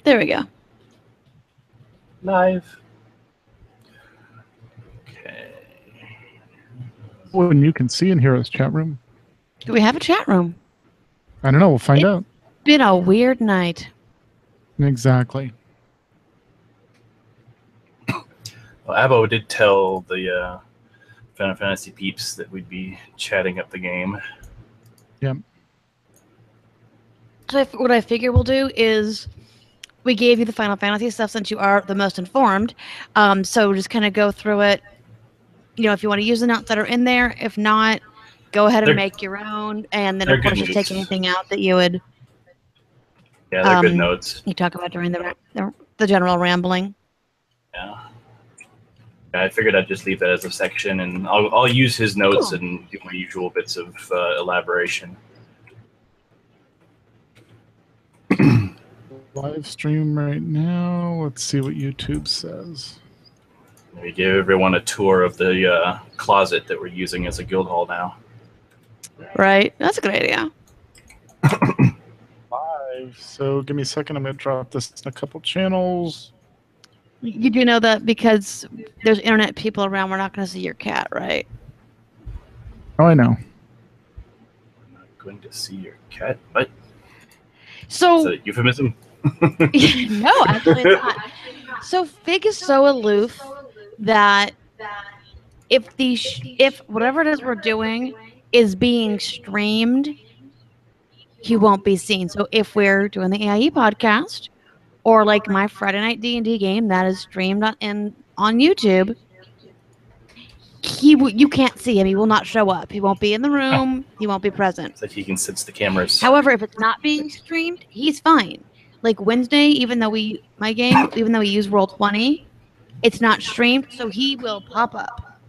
There we go. Live. Okay. When you can see and hear us, chat room. Do we have a chat room? I don't know. We'll find out. Been a weird night. Exactly. Well, Abbo did tell the Final Fantasy peeps that we'd be chatting up the game. Yep. So what I figure we'll do is we gave you the Final Fantasy stuff since you are the most informed. So just kind of go through it. You know, if you want to use the notes that are in there. If not, go ahead and make your own. And then, of course, you take anything out that you would... Yeah, they're good notes. You talk about during the general rambling. Yeah. I figured I'd just leave that as a section, and I'll use his notes and do my usual bits of elaboration. Live stream right now. Let's see what YouTube says. Maybe give everyone a tour of the closet that we're using as a guild hall now. Right. That's a good idea. Live. So give me a second. I'm going to drop this in a couple channels. You do know that because there's internet people around, we're not going to see your cat, right? Oh, I know. I'm not going to see your cat. What? So, is that a euphemism? No, actually it's not. So Fig is so aloof that if whatever it is we're doing is being streamed, he won't be seen. So if we're doing the AIE podcast or like my Friday night D&D game that is streamed on YouTube, you can't see him. He will not show up. He won't be in the room. He won't be present. It's like he can sense the cameras. However, if it's not being streamed, he's fine. Like Wednesday, even though we use Roll20, it's not streamed, so he will pop up.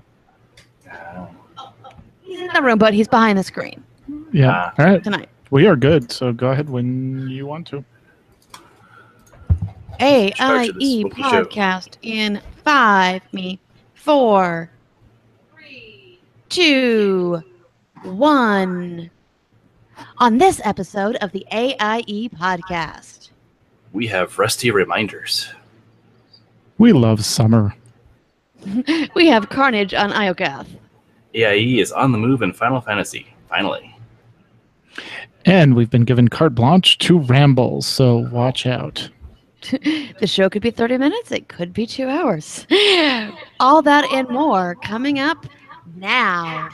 He's in the room, but he's behind the screen. Yeah. All right. Tonight. We are good, so go ahead when you want to. AIE Podcast in 5, 4, 3, 2, 1. On this episode of the AIE Podcast, we have rusty reminders. We love summer. We have carnage on Iogath. AIE is on the move in Final Fantasy, finally. And we've been given carte blanche to ramble, so watch out. The show could be 30 minutes. It could be 2 hours. All that and more coming up now.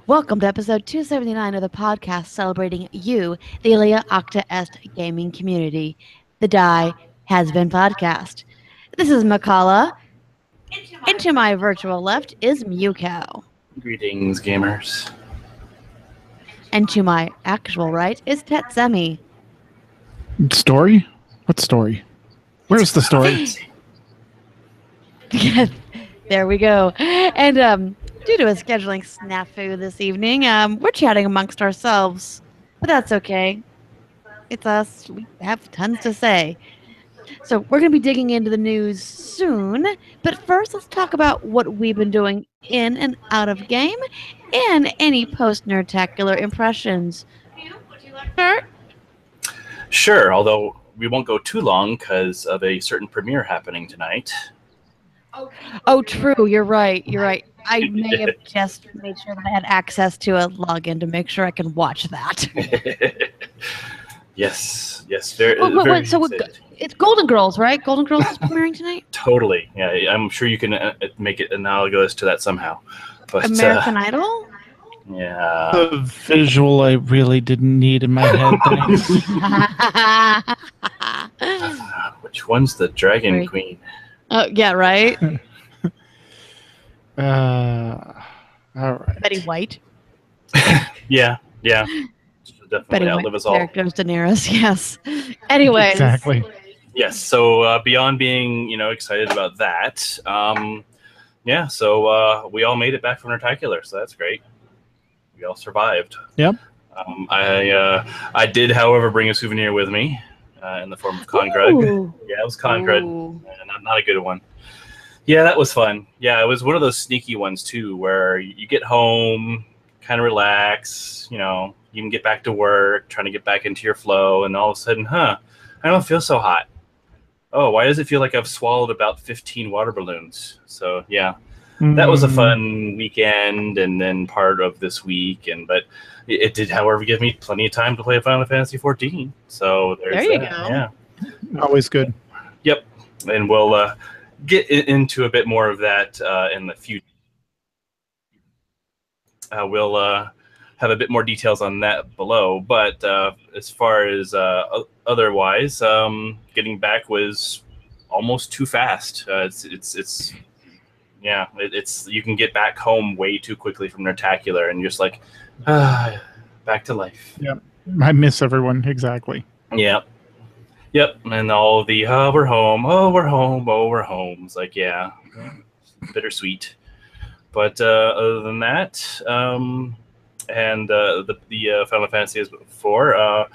Welcome to episode 279 of the podcast celebrating you, the Ilia Octa Est gaming community. The Die Has Been podcast. This is Makala. And to my virtual left is Mewcow. Greetings, gamers. And to my actual right is Tetsemi. Story? What story? Where's the story? There we go. And due to a scheduling snafu this evening, we're chatting amongst ourselves. But that's okay. It's us. We have tons to say. So we're going to be digging into the news soon. But first, let's talk about what we've been doing in and out of game and any post-nerdtacular impressions. Would you like to start? Sure, although we won't go too long because of a certain premiere happening tonight. Oh, true. You're right. You're right. I may have just made sure that I had access to a login to make sure I can watch that. Yes. Very, wait, so it's Golden Girls, right? Golden Girls is premiering tonight? Totally. Yeah, I'm sure you can make it analogous to that somehow. But, American Idol? Yeah. The visual I really didn't need in my head. Thanks. Which one's the Dragon Queen? Yeah, right? All right. Betty White. Yeah. Definitely Betty outlive White us all. Characters Daenerys, yes. Anyways. Exactly. Yes, so beyond being, excited about that, so we all made it back from Nerdtacular, so that's great. We all survived. Yep. I did, however, bring a souvenir with me in the form of Congrug. Yeah, it was Congrug. Not a good one. Yeah, that was fun. Yeah, it was one of those sneaky ones, too, where you get home, kind of relax, you can get back to work, trying to get back into your flow, and all of a sudden, I don't feel so hot. Oh, why does it feel like I've swallowed about 15 water balloons? So yeah, that was a fun weekend, and then part of this week, but it did, however, give me plenty of time to play Final Fantasy 14. So there you that. go. Yeah, Always good. Yep, and we'll get into a bit more of that in the future. We'll have a bit more details on that below, but as far as otherwise, getting back was almost too fast. It's you can get back home way too quickly from Nertacular, and you're just like, back to life. Yeah, I miss everyone. Exactly. Yep, and all the we're home, we're home, we're home. It's like, yeah, bittersweet. But other than that, and the Final Fantasy as before,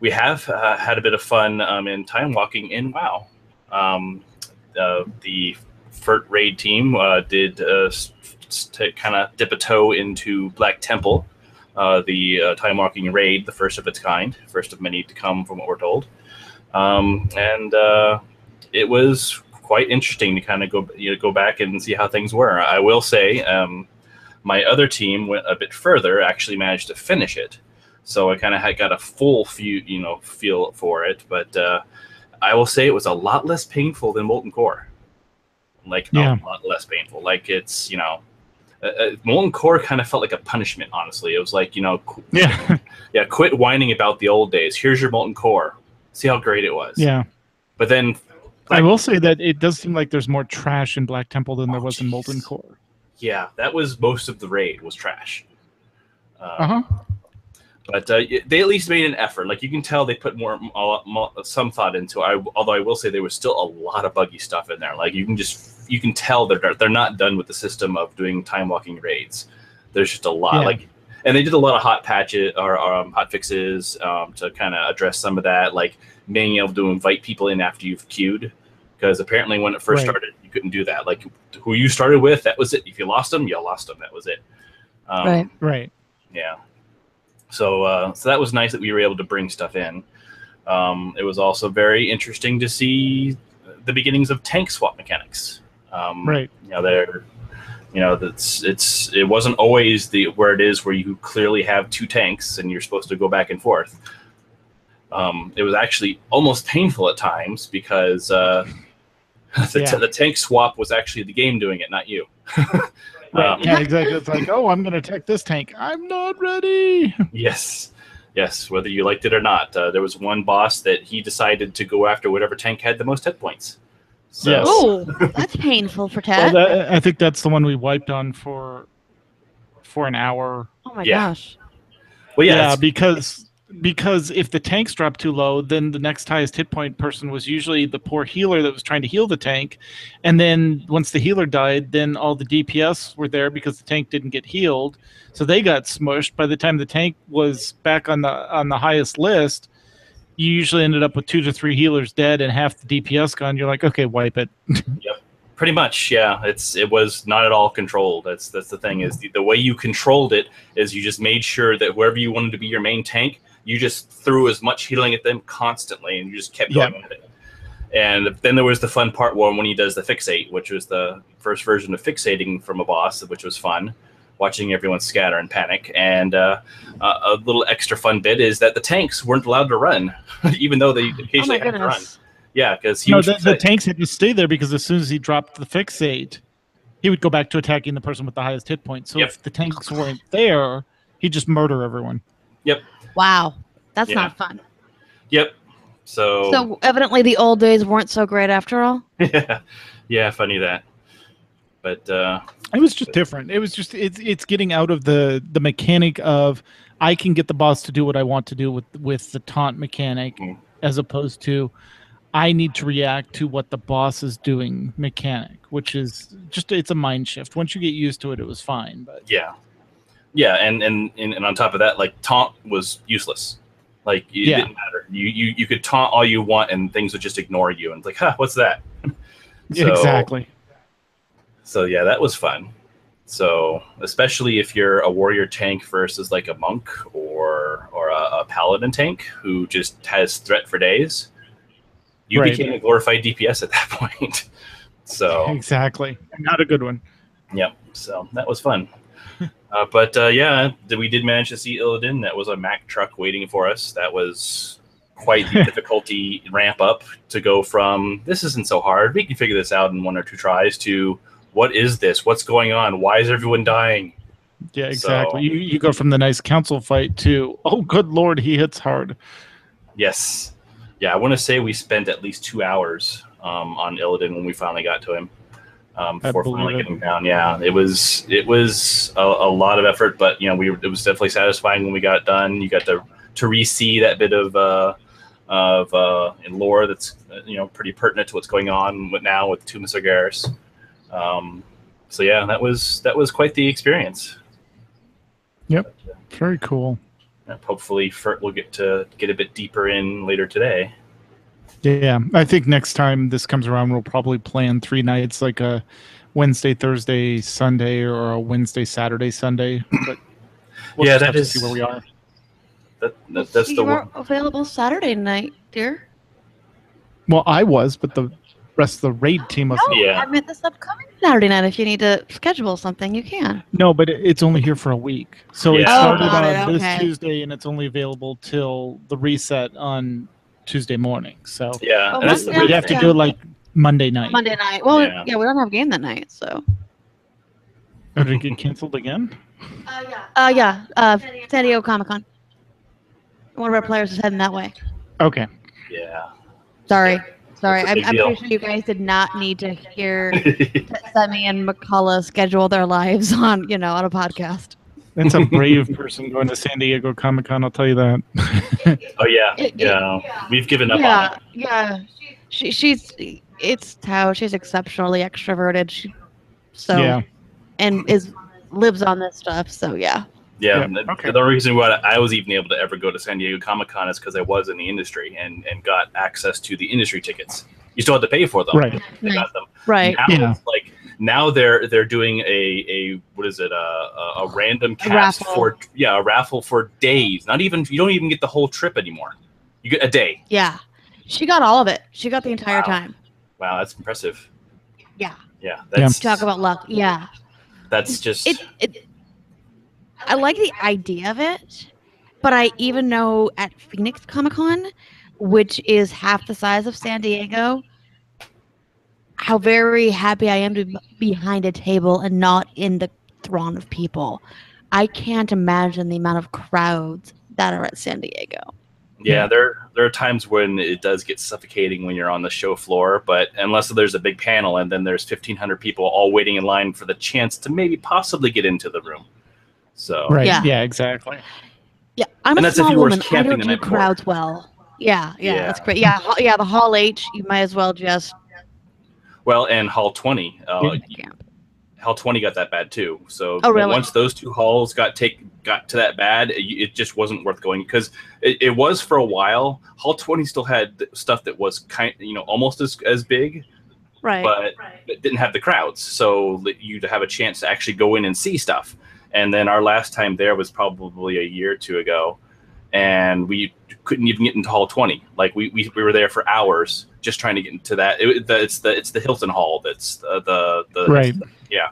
we have had a bit of fun in time walking in WoW. The FERT raid team did kind of dip a toe into Black Temple, the time walking raid, the first of its kind, first of many to come, from what we're told. And it was quite interesting to kind of go back and see how things were. I will say, my other team went a bit further, actually managed to finish it, so I kind of got a full feel for it. But I will say it was a lot less painful than Molten Core. Like, a lot less painful. Like, it's Molten Core kind of felt like a punishment. Honestly, it was like, quit whining about the old days. Here's your Molten Core. See how great it was. Yeah. But then I will say that it does seem like there's more trash in Black Temple than there was in Molten Core. Yeah, that was most of the raid was trash. But they at least made an effort. Like, you can tell they put some thought into it. Although I will say there was still a lot of buggy stuff in there. Like, you can tell they're not done with the system of doing time walking raids. There's just a lot. Yeah. And they did a lot of hot patches or hot fixes to kind of address some of that, like being able to invite people in after you've queued, because apparently when it first started, you couldn't do that. Like, who you started with, that was it. If you lost them, you lost them. That was it. Right. Yeah. So that was nice that we were able to bring stuff in. It was also very interesting to see the beginnings of tank swap mechanics. Right. It wasn't always where it is where you clearly have two tanks and you're supposed to go back and forth. It was actually almost painful at times because the tank swap was actually the game doing it, not you. Yeah, exactly. It's like, I'm going to attack this tank. I'm not ready. Yes, whether you liked it or not. There was one boss that he decided to go after whatever tank had the most hit points. So. Yes. Oh, that's painful for Ted. Well, I think that's the one we wiped on for an hour. Oh my gosh. Well, yeah, because if the tanks dropped too low, then the next highest hit point person was usually the poor healer that was trying to heal the tank. And then once the healer died, then all the DPS were there because the tank didn't get healed. So they got smushed. By the time the tank was back on the highest list, you usually ended up with 2 to 3 healers dead and half the DPS gone. You're like, okay, wipe it. Yep. Pretty much, yeah. It was not at all controlled. That's the thing, is the way you controlled it is you just made sure that whoever you wanted to be your main tank, you just threw as much healing at them constantly, and you just kept going with it. And then there was the fun part when he does the fixate, which was the first version of fixating from a boss, which was fun, watching everyone scatter and panic. And a little extra fun bit is that the tanks weren't allowed to run, even though they occasionally had to run. Yeah, because the tanks had to stay there because as soon as he dropped the fixate, he would go back to attacking the person with the highest hit point. So if the tanks weren't there, he'd just murder everyone. Yep. Wow, that's not fun. Yep. So evidently the old days weren't so great after all. Yeah, funny that. But it was just different. It was just it's getting out of the mechanic of I can get the boss to do what I want to do with the taunt mechanic, as opposed to I need to react to what the boss is doing mechanic, which is just, it's a mind shift. Once you get used to it, it was fine. But yeah, and on top of that, like, taunt was useless. Like, it didn't matter. You could taunt all you want and things would just ignore you, and it's like, what's that? Exactly. So yeah, that was fun. So especially if you're a warrior tank versus like a monk or a paladin tank who just has threat for days, you became a glorified DPS at that point. So exactly, not a good one. Yep. So that was fun. But we did manage to see Illidan. That was a Mack truck waiting for us. That was quite the difficulty ramp up to go from this isn't so hard, we can figure this out in 1 or 2 tries, to what is this? What's going on? Why is everyone dying? Yeah, exactly. So, you go from the nice council fight to, oh, good Lord, he hits hard. Yes. Yeah, I want to say we spent at least 2 hours on Illidan when we finally got to him. Before finally getting down. Yeah, it was a lot of effort, but it was definitely satisfying when we got done. You got to re-see that bit of lore that's pretty pertinent to what's going on now with Tomb of Sargeras. So yeah, that was quite the experience. Yep, very cool. Hopefully, we'll get a bit deeper in later today. Yeah, I think next time this comes around, we'll probably plan 3 nights, like a Wednesday, Thursday, Sunday, or a Wednesday, Saturday, Sunday. But we'll just have to see where we are. That's the one. You are available Saturday night, dear. Well, I was, but the rest of the raid team was. No, I meant this upcoming Saturday night. If you need to schedule something, you can. No, but it's only here for a week. So it started on this Tuesday, and it's only available till the reset on Tuesday morning. So yeah, we'd have to do it like Monday night. Monday night. Well, yeah, we don't have a game that night, so. Oh, did it get canceled again? Yeah. San Diego Comic-Con. One of our players is heading that way. Okay. Yeah. Sorry. I'm pretty sure you guys did not need to hear Semi and McCullough schedule their lives on a podcast. That's a brave person going to San Diego Comic-Con, I'll tell you that. Oh yeah. We've given up on it. Yeah. She's exceptionally extroverted. And lives on this stuff, so yeah. Yeah, okay. The reason why I was even able to ever go to San Diego Comic-Con is because I was in the industry and got access to the industry tickets. You still had to pay for them. Right. I got them. Right. Now, now they're doing a what is it, a random cast a raffle for days. You don't even get the whole trip anymore. You get a day. Yeah. She got all of it. She got the entire time. Wow, that's impressive. Yeah. Yeah. That's talk about luck. Yeah. That's just I like the idea of it, but I even know at Phoenix Comic-Con, which is half the size of San Diego, how very happy I am to be behind a table and not in the throng of people. I can't imagine the amount of crowds that are at San Diego. Yeah, there are times when it does get suffocating when you're on the show floor, but unless there's a big panel and then there's 1,500 people all waiting in line for the chance to maybe possibly get into the room. So right, yeah, exactly. Yeah, I'm a small woman. I don't do crowds well. Yeah, that's great. Yeah, the Hall H, you might as well just. Well, and Hall 20. Hall 20 got that bad too. So really? Once those 2 halls got to that bad, it just wasn't worth going, because it was for a while. Hall 20 still had stuff that was almost as big. Right. But it didn't have the crowds, so you'd have a chance to actually go in and see stuff. And then our last time there was probably a year or 2 ago, and we couldn't even get into Hall 20. Like we were there for hours just trying to get into that. It's the Hilton Hall. That's the right. Yeah,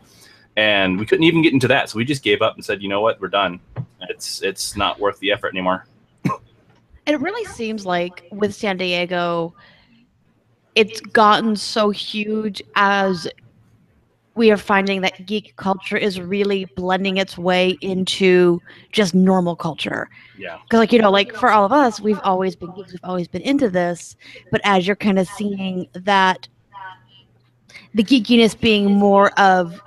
and we couldn't even get into that, so we just gave up and said, you know what, we're done. It's not worth the effort anymore. It really seems like with San Diego, it's gotten so huge as we are finding that geek culture is really blending its way into just normal culture. Yeah. Because, for all of us, we've always been geeks. We've always been into this. But as you're kind of seeing that the geekiness being more of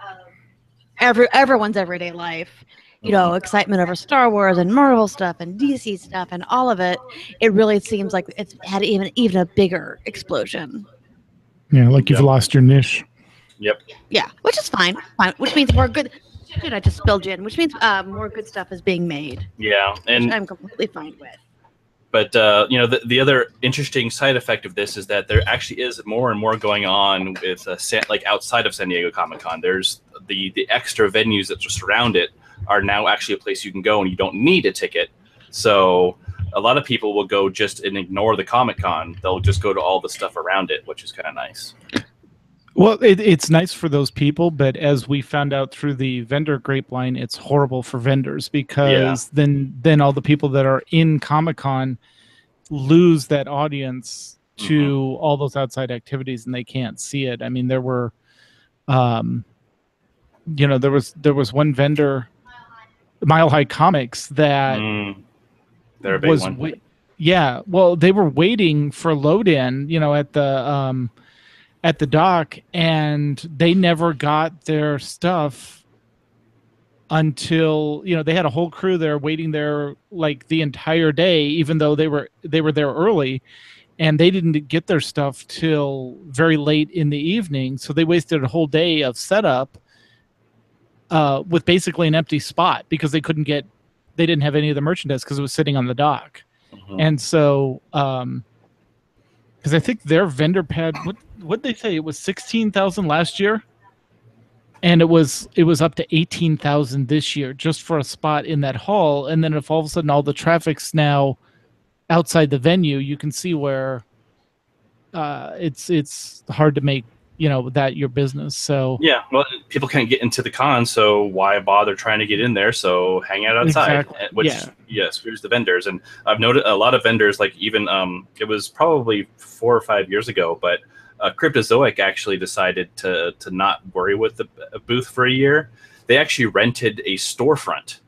everyone's everyday life, excitement over Star Wars and Marvel stuff and DC stuff and all of it, it really seems like it's had even a bigger explosion. Yeah, like you've lost your niche. Yep. Yeah, which is fine. Which means more good. Shit, I just spilled gin. Which means more good stuff is being made. Yeah, and which I'm completely fine with. But the other interesting side effect of this is that there actually is more and more going on with outside of San Diego Comic-Con. There's the extra venues that just surround it are now actually a place you can go, and you don't need a ticket. So a lot of people will go just and ignore the Comic-Con. They'll just go to all the stuff around it, which is kind of nice. Well, it's nice for those people, but as we found out through the vendor grapevine, it's horrible for vendors because then all the people that are in Comic-Con lose that audience to all those outside activities, and they can't see it. I mean, there were, there was one vendor, Mile High Comics, that they're a big one. Yeah, well, they were waiting for load in, at the dock, and they never got their stuff until they had a whole crew there waiting there like the entire day, even though they were there early, and they didn't get their stuff till very late in the evening. So they wasted a whole day of setup with basically an empty spot because they didn't have any of the merchandise because it was sitting on the dock. And so because I think their vendor pad, what they say, it was 16,000 last year, and it was up to 18,000 this year just for a spot in that hall. And then if all of a sudden all the traffic's now outside the venue, you can see where it's hard to make that your business. So yeah, well, people can't get into the con, so why bother trying to get in there? So hang out outside. Exactly. Which screws the vendors. And I've noted a lot of vendors, like even it was probably 4 or 5 years ago, but Cryptozoic actually decided to not worry with the booth for a year. They actually rented a storefront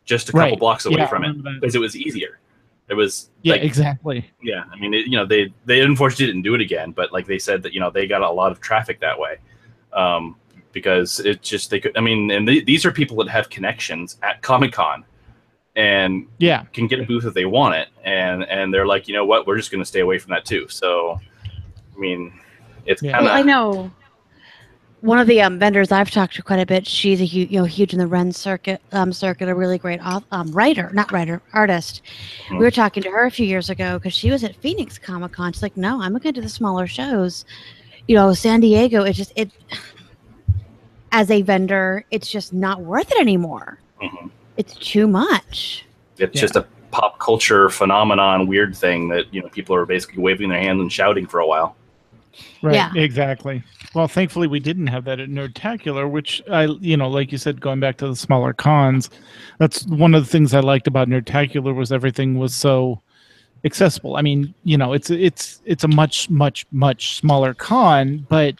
just a couple blocks away from it because it was easier. It was exactly. Yeah, I mean, they unfortunately didn't do it again, but like they said that they got a lot of traffic that way, because it just they could. I mean, and these are people that have connections at Comic-Con, and can get a booth if they want it, and they're like, you know what, we're just going to stay away from that too. So, I mean, it's kind of. Well, I know one of the vendors I've talked to quite a bit. She's a huge in the Ren circuit, a really great artist. We were talking to her a few years ago because she was at Phoenix Comic Con. She's like, no, I'm going to the smaller shows. San Diego, as a vendor, it's just not worth it anymore. It's too much. It's just a pop culture phenomenon, weird thing that people are basically waving their hands and shouting for a while. Right. Yeah. Exactly. Well, thankfully we didn't have that at Nerdtacular, which like you said, going back to the smaller cons, that's one of the things I liked about Nerdtacular was everything was so accessible. I mean, it's a much, much, much smaller con, but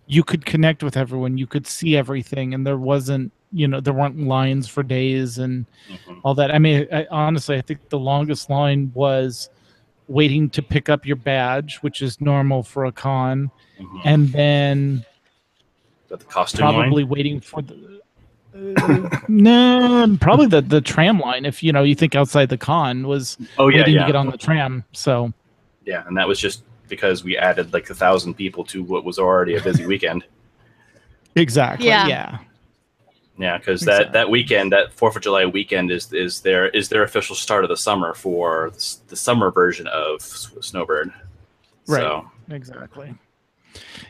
you could connect with everyone. You could see everything, and there wasn't, there weren't lines for days and all that. I mean, honestly, I think the longest line was waiting to pick up your badge, which is normal for a con, and then the costume probably line? Waiting for the no, probably the tram line. If you think outside the con was waiting to get on the tram. So and that was just because we added like 1,000 people to what was already a busy weekend. Exactly. Yeah. Yeah, because that weekend, that 4th of July weekend, is their official start of the summer for the summer version of Snowbird. Right. So. Exactly.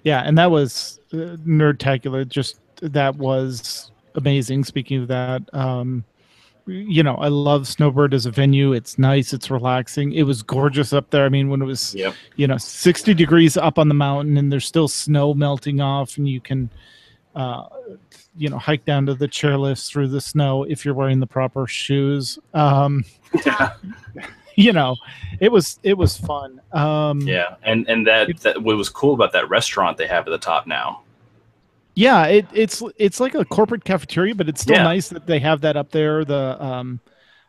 Yeah, and that was Nerdtacular. Just that was amazing. Speaking of that, I love Snowbird as a venue. It's nice. It's relaxing. It was gorgeous up there. I mean, when it was 60 degrees up on the mountain, and there's still snow melting off, and you can. Hike down to the chairlifts through the snow if you're wearing the proper shoes. It was fun. And that what was cool about that restaurant they have at the top now. Yeah, it's like a corporate cafeteria, but it's still nice that they have that up there.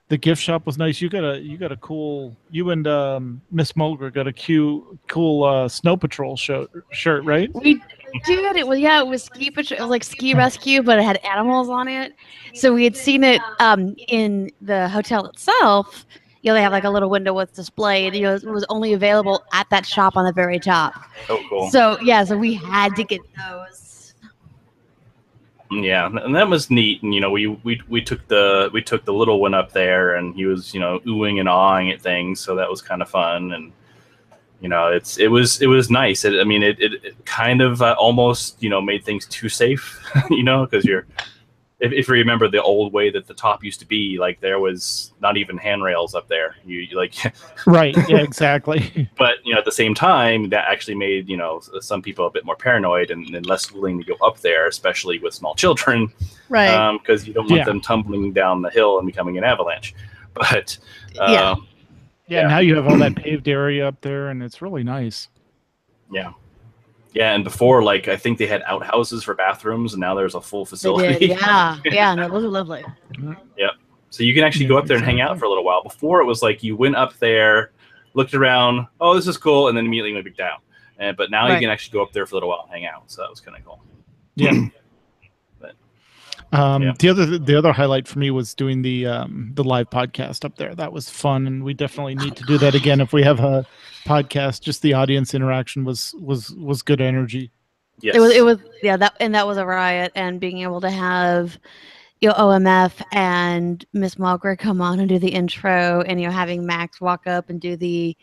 The gift shop was nice. You got a cool. You and Miss Mulger got a cool Snow Patrol shirt, right? We did. It was ski patrol. It was like ski rescue, but it had animals on it. So we had seen it in the hotel itself. They have like a little window with display. And, it was only available at that shop on the very top. Oh, cool. So so we had to get those. Yeah, and that was neat. And we took the little one up there, and he was oohing and awing at things. So that was kind of fun. And it was nice. It kind of almost made things too safe, because if you remember the old way that the top used to be, like there was not even handrails up there. You like right, yeah, exactly. But at the same time, that actually made some people a bit more paranoid and less willing to go up there, especially with small children, right? Because you don't want them tumbling down the hill and becoming an avalanche. But yeah, now you have all that paved area up there, and it's really nice. Yeah. Yeah, and before, like, I think they had outhouses for bathrooms, and now there's a full facility. They did, yeah, no, those are lovely. Yep. So you can actually go up there and hang out for a little while. Before, it was like you went up there, looked around, oh, this is cool, and then immediately went back down. But now you can actually go up there for a little while and hang out. So that was kind of cool. Yeah. The other highlight for me was doing the live podcast up there. That was fun, and we definitely need to do that again if we have a podcast. Just the audience interaction was good energy. Yes. It was that was a riot, and being able to have OMF and Miss Mulgrew come on and do the intro, and having Max walk up and do the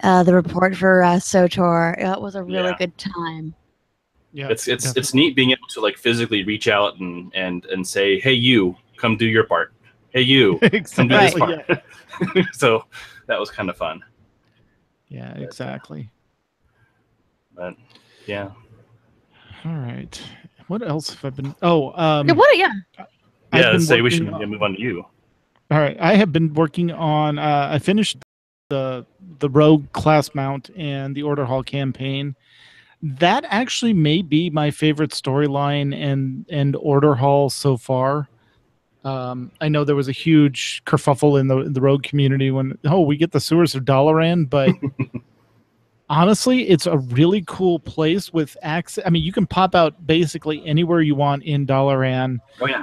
report for SOTOR. It was a really good time. Yeah, it's neat being able to like physically reach out and say, hey, you come do your part. Hey, you come do this part. Yeah. So that was kind of fun. Yeah, exactly. But yeah. All right. What else have I been? We should move on to you. All right. I have been working on. I finished the Rogue class mount and the Order Hall campaign. That actually may be my favorite storyline and Order Hall so far. I know there was a huge kerfuffle in the Rogue community when we get the sewers of Dalaran, but honestly, it's a really cool place with access. I mean, you can pop out basically anywhere you want in Dalaran. Oh yeah.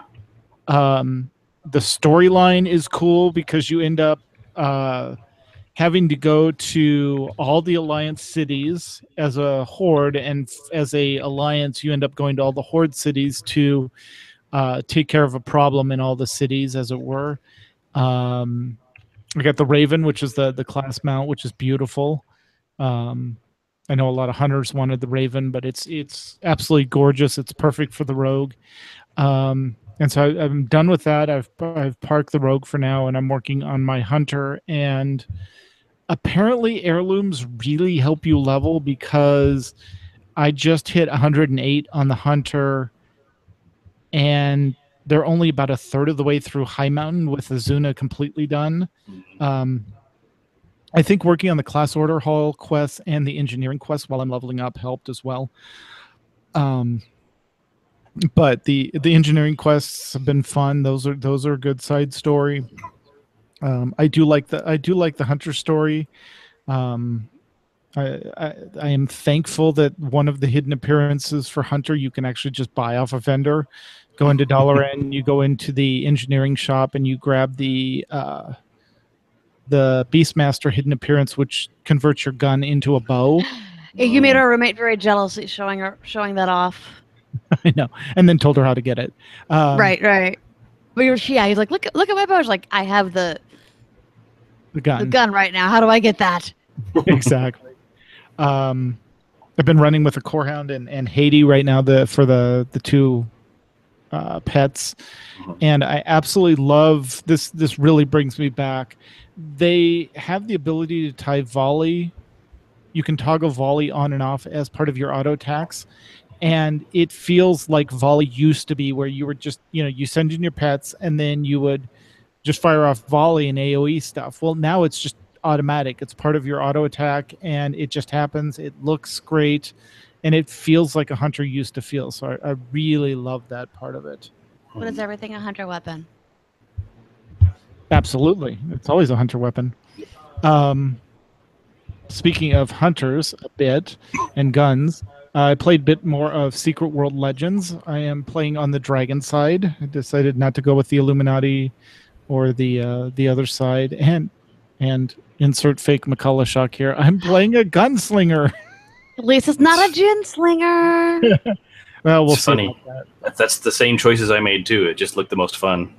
The storyline is cool because you end up having to go to all the Alliance cities as a Horde, and as a Alliance, you end up going to all the Horde cities to take care of a problem in all the cities, as it were. We got the Raven, which is the class mount, which is beautiful. I know a lot of hunters wanted the Raven, but it's absolutely gorgeous. It's perfect for the Rogue. And so I'm done with that. I've parked the Rogue for now, and I'm working on my Hunter. And apparently heirlooms really help you level, because I just hit 108 on the Hunter, and they're only about a third of the way through High Mountain with Azuna completely done. I think working on the Class Order Hall quests and the engineering quests while I'm leveling up helped as well. But the engineering quests have been fun. Those are a good side story. I do like the Hunter story. I am thankful that one of the hidden appearances for Hunter you can actually just buy off a vendor. Go into Dalaran, you go into the engineering shop, and you grab the Beastmaster hidden appearance, which converts your gun into a bow. You made our roommate very jealous showing that off. I know, and then told her how to get it. Right. But he's like, look at my bow. She's like, I have the gun right now. How do I get that? Exactly. I've been running with a Corehound and Haiti right now for the two pets, and I absolutely love this. This really brings me back. They have the ability to tie volley. You can toggle volley on and off as part of your auto attacks. And it feels like volley used to be, where you were just, you send in your pets and then you would just fire off volley and AoE stuff. Well, now it's just automatic. It's part of your auto attack, and it just happens. It looks great, and it feels like a Hunter used to feel. So I really love that part of it. But is everything a Hunter weapon? Absolutely. It's always a Hunter weapon. Speaking of Hunters a bit and guns, I played a bit more of Secret World Legends. I am playing on the Dragon side. I decided not to go with the Illuminati or the other side. And insert fake McCullough shock here. I'm playing a gunslinger. At least it's not a ginslinger. Well, we'll it's see. Funny. That's the same choices I made too. It just looked the most fun.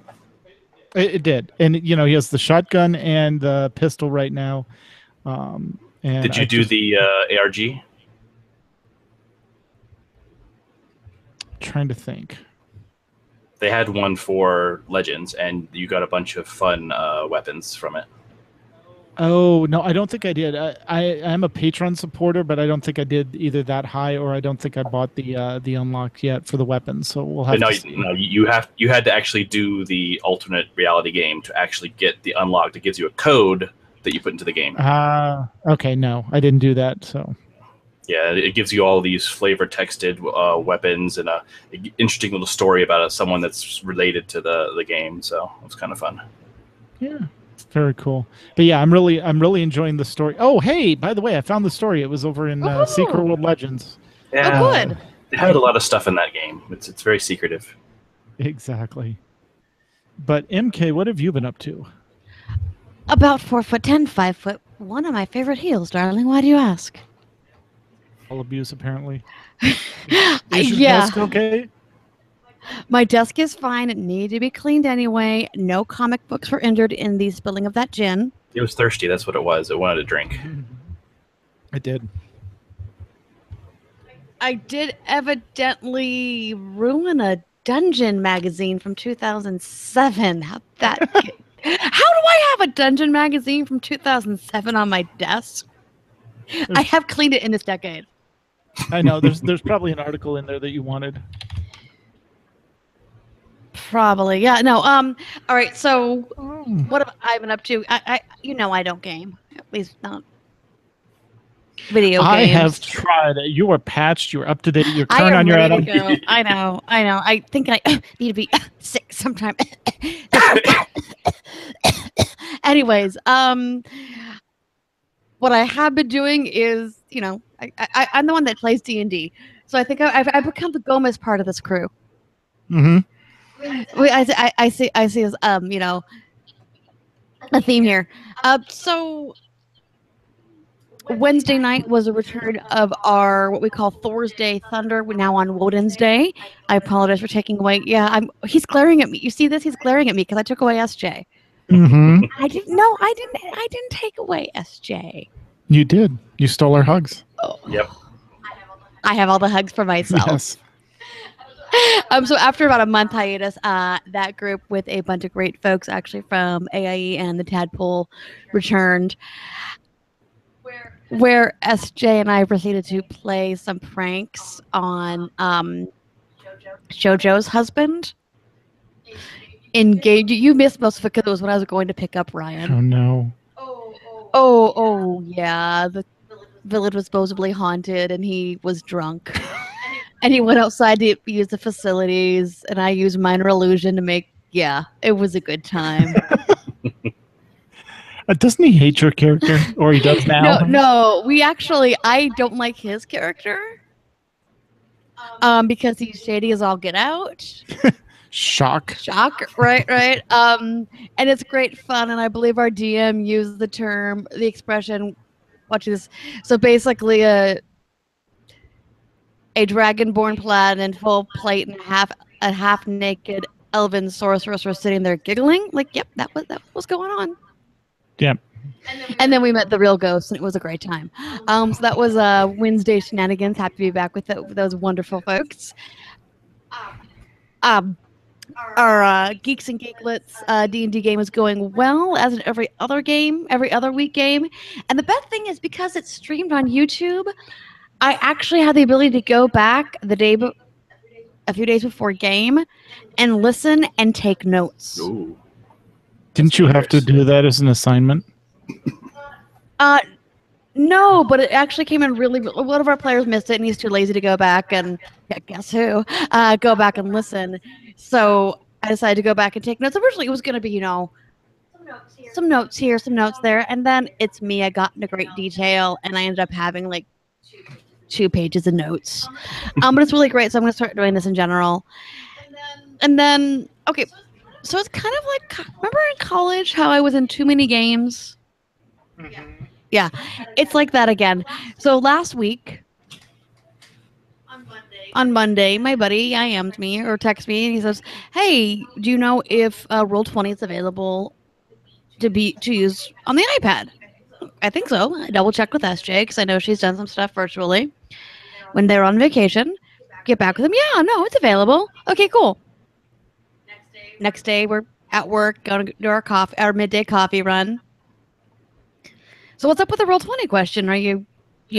It did. And he has the shotgun and the pistol right now. And Did you do the ARG? Trying to think. They had one for Legends, and you got a bunch of fun weapons from it. Oh no, I don't think I did. I'm a Patreon supporter, but I don't think I did either that high, or I don't think I bought the unlock yet for the weapons. So we'll have But no, to see. no, you had to actually do the alternate reality game to actually get the unlock that gives you a code that you put into the game. Okay, no, I didn't do that. So Yeah, it gives you all these flavor texted weapons and a interesting little story about someone that's related to the game. So it's kind of fun. yeah, very cool. But yeah, I'm really enjoying the story. Oh, hey, by the way, I found the story. It was over in Secret World Legends. Yeah, Oh, good. They had a lot of stuff in that game. It's very secretive. Exactly. But MK, what have you been up to? About 4'10", 5'1", of my favorite heels, darling. Why do you ask? All abuse, apparently. Is your Yeah. desk okay? My desk is fine. It needed to be cleaned anyway. No comic books were injured in the spilling of that gin. It was thirsty. That's what it was. It wanted a drink. I did. I did evidently ruin a Dungeon magazine from 2007. How that? How do I have a Dungeon magazine from 2007 on my desk? I have cleaned it in this decade. I know. There's probably an article in there that you wanted. Probably, yeah. No. All right. So, what have I been up to? I I don't game. At least not video games. I have tried. You are patched. You're up to date. You're I current am on your ready to item. go. I know. I think I need to be sick sometime. Anyways, what I have been doing is, I'm the one that plays D&D, so I think I've become the Gomez part of this crew. Mm-hmm. I see as a theme here. So Wednesday night was a return of our what we call Thursday Thunder. We're now on Woden's Day. I apologize for taking away. Yeah, he's glaring at me. You see this? He's glaring at me because I took away SJ. Mm-hmm. I didn't take away SJ. You did. You stole our hugs. Oh. Yep. I have all the hugs for myself. Yes. So after about a month hiatus, that group with a bunch of great folks actually from AIE and the Tadpole returned, where SJ and I proceeded to play some pranks on JoJo's husband. Engage. You missed most of it because it was when I was going to pick up Ryan. Oh no. Oh yeah. The village was supposedly haunted, and he was drunk. And he went outside to use the facilities, and I used minor illusion to make. Yeah, it was a good time. Doesn't he hate your character, or he does now? No. I don't like his character. Because he's shady as all get out. Shock. Right. And it's great fun, and I believe our DM used the expression. Watch this. So basically, a dragonborn plaid in full plate and a half naked elven sorceress were sitting there giggling. Like, yep, that was going on. Yep. And then we met the real ghosts, and it was a great time. So that was Wednesday shenanigans. Happy to be back with those wonderful folks. Our Geeks and Geeklets D&D game is going well, as in every other week game. And the best thing is, because it's streamed on YouTube, I actually had the ability to go back a few days before game and listen and take notes. Ooh. Didn't you have to do that as an assignment? No, but it actually came in really. One of our players missed it, and he's too lazy to go back and guess who? Go back and listen. So I decided to go back and take notes. Originally, it was going to be, some notes here, some notes there, and then it's me. I got into great detail, and I ended up having like 2 pages of notes. But it's really great, so I'm going to start doing this in general. And then, okay, so it's kind of like, remember in college how I was in too many games? Mm-hmm. Yeah, it's like that again. So last week, on Monday, my buddy IM'd me or texted me, and he says, "Hey, do you know if Roll20 is available to use on the iPad?" I think so. I double checked with SJ because I know she's done some stuff virtually when they're on vacation. Get back with them. Yeah, no, it's available. Okay, cool. Next day, we're at work, going to do our midday coffee run. So what's up with the Roll20 question? Are you